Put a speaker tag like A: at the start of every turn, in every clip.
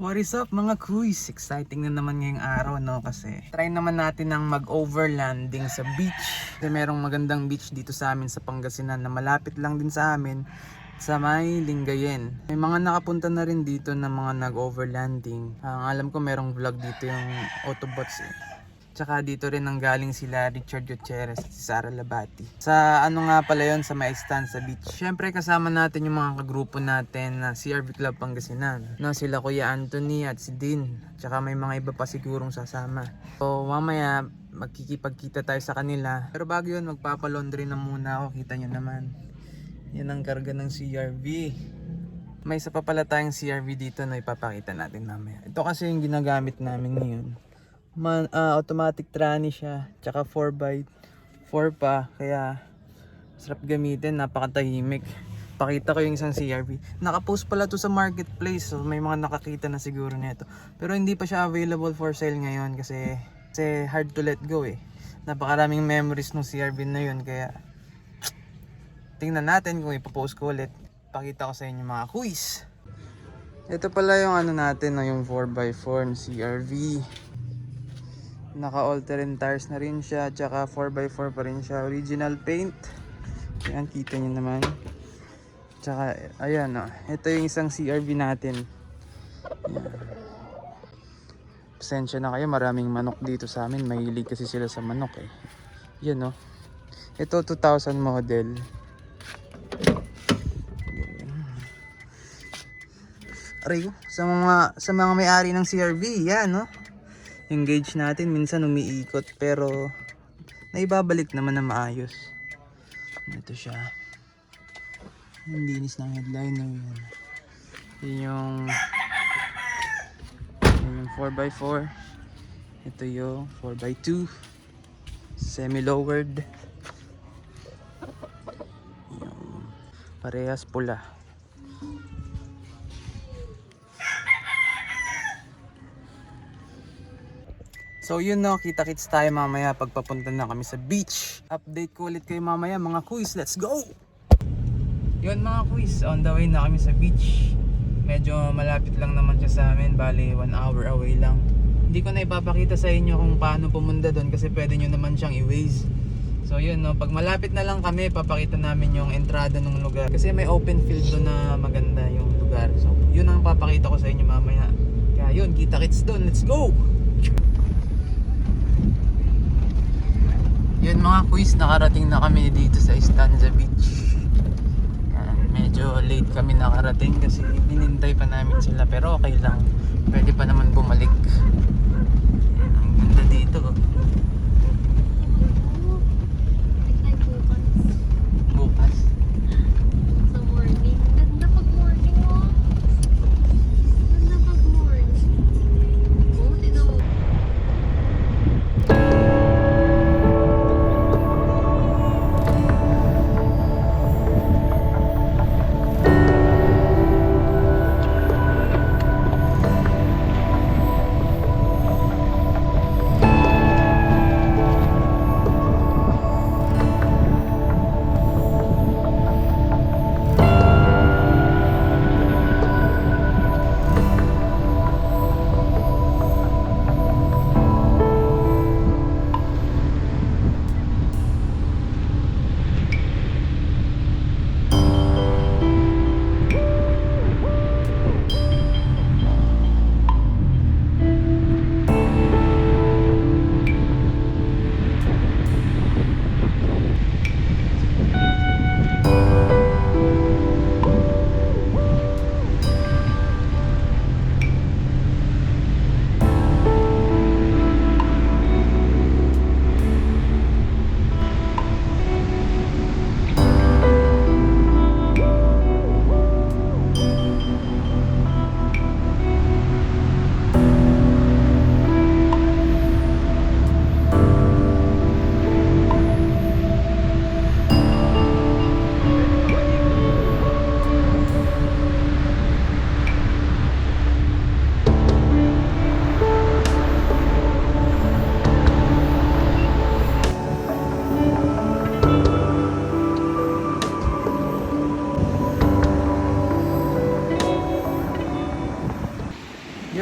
A: What is up mga kuys? Exciting na naman ngayong araw, no? Kasi try naman natin ng mag-overlanding sa beach. Kasi merong magandang beach dito sa amin sa Pangasinan na malapit lang din sa amin, sa may Lingayen. May mga nakapunta na rin dito na mga nag-overlanding. Ang alam ko merong vlog dito yung Autobots eh. Tsaka dito rin ang galing sila Richard Gutierrez at si Sara Labati. Sa ano nga pala yun, sa may stand sa beach. Syempre kasama natin yung mga kagrupo natin na CRV Club Pangasinan. No, sila Kuya Anthony at si Dean. Tsaka may mga iba pa sigurong sasama. So mamaya magkikipagkita tayo sa kanila. Pero bago yun magpapalaundry na muna ako. Kita nyo naman. Yan ang karga ng CRV. May isa pa pala tayong CRV dito na ipapakita natin mamaya. Ito kasi yung ginagamit namin ngayon. Automatic tranny siya, tsaka 4x4 pa, kaya sarap gamitin, napakatahimik. Pakita ko yung isang CRV. Nakapost pala to sa marketplace, so may mga nakakita na siguro nito. Pero hindi pa siya available for sale ngayon kasi hard to let go eh. Napakaraming memories ng CRV na yun, kaya tingnan natin kung ipopost ko ulit. Pakita ko sa inyo mga quiz. Ito pala yung ano natin, no, yung 4x4 CRV. Naka all-terrain tires na rin siya, tsaka 4x4 pa rin siya, original paint. Ayan, kita nyo naman. Tsaka ayan, oh, ito yung isang CRV natin. Ayan. Pasensya na kayo, maraming manok dito sa amin, mahilig kasi sila sa manok eh. Yan oh, ito 2000 model. Aray, sa mga may-ari ng CRV, yan oh. Yung gauge natin minsan umiikot pero naibabalik naman na maayos. Ito siya. Yung linis ng headliner yan. Yun yung 4x4. Ito yung 4x2. Semi-lowered. Yung parehas pula. So yun no, kita-kits tayo mamaya pagpapunta na kami sa beach. Update ko ulit kayo mamaya mga quiz, let's go! Yun mga quiz, on the way na kami sa beach. Medyo malapit lang naman siya sa amin, bali 1 hour away lang. Hindi ko na ipapakita sa inyo kung paano pumunta doon kasi pwede nyo naman siyang i-waze. So yun no, pag malapit na lang kami, papakita namin yung entrada ng lugar. Kasi may open field doon na maganda yung lugar. So yun ang papakita ko sa inyo mamaya. Kaya yun, kita-kits doon, let's go! Yun mga quiz, nakarating na kami dito sa Stanza Beach. Medyo late kami nakarating kasi hinintay pa namin sila pero okay lang. Pwede pa naman bumalik. Ang ganda dito. Bukas.
B: Sa morning. Ganda pag morning oh. Ganda pag morning. Oh, tinaw.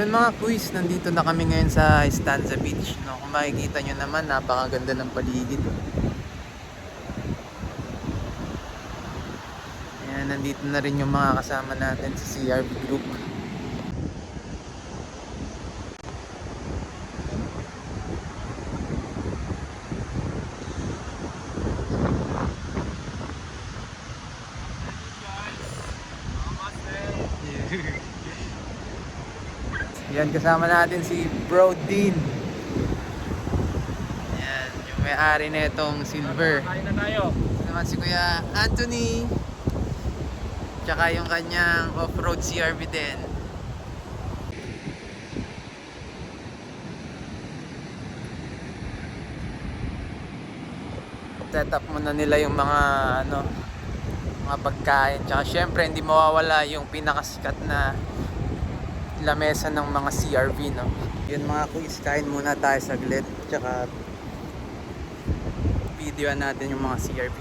A: Yun mga quiz, nandito na kami ngayon sa Stanza Beach. No? Kung makikita nyo naman, napakaganda ng paligid. Ayan, nandito na rin yung mga kasama natin sa CRV Group. Yan, kasama natin si Bro Dean. Yan, yung may-ari na itong Silver.
C: Kain na tayo.
A: Ito naman si Kuya Anthony. Tsaka yung kanyang off-road CRV din. Set up muna nila yung mga mga pagkain. Tsaka syempre hindi mawawala yung pinakasikat na lamesa ng mga CRV, no? Yun mga quiz, kain muna tayo saglit. Tsaka videoan natin yung mga CRV.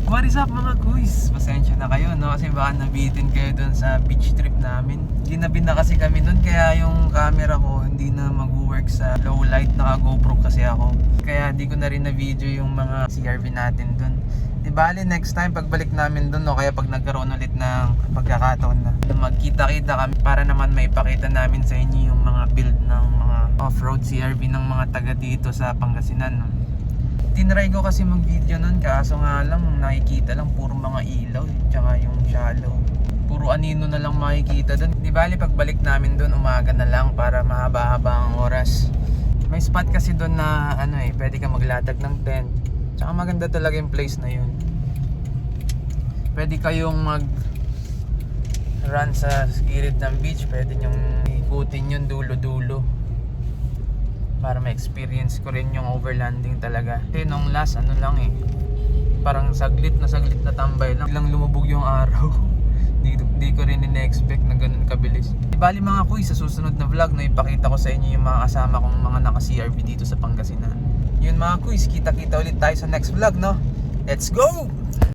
A: What is up mga quiz? Pasensya na kayo, no? Kasi baka nabitin kayo dun sa beach trip namin. Ginabi na kasi kami dun, kaya yung camera ko hindi na mag-work sa low light. Naka GoPro kasi ako, kaya di ko na rin na video yung mga CRV natin dun. Di bali next time pagbalik namin dun, no? Kaya pag nagkaroon ulit ng pagkakataon na magkita-kita kami, para naman may pakita namin sa inyo yung mga build ng mga off-road CRV ng mga taga dito sa Pangasinan, no? Tinry ko kasi mag-video nun, kaso nga lang nakikita lang puro mga ilaw, tsaka yung shallow. Puro anino na lang makikita dun. Di bali pagbalik namin dun, umaga na lang para mahaba-haba ang oras. May spot kasi dun na pwede ka maglatag ng tent. Tsaka maganda talaga yung place na yun. Pwede kayong run sa gilid ng beach, pwede nyong ikutin yung dulo-dulo para ma-experience ko rin yung overlanding talaga. Kasi nung last parang saglit na tambay lang, biglang lumubog yung araw. Di ko rin in-expect na ganun kabilis. Di bali mga kuy, sa susunod na vlog na ipakita ko sa inyo yung mga kasama kong mga naka-CRV dito sa Pangasinan. Yun mga kuy, kita-kita ulit tayo sa next vlog, no? Let's go!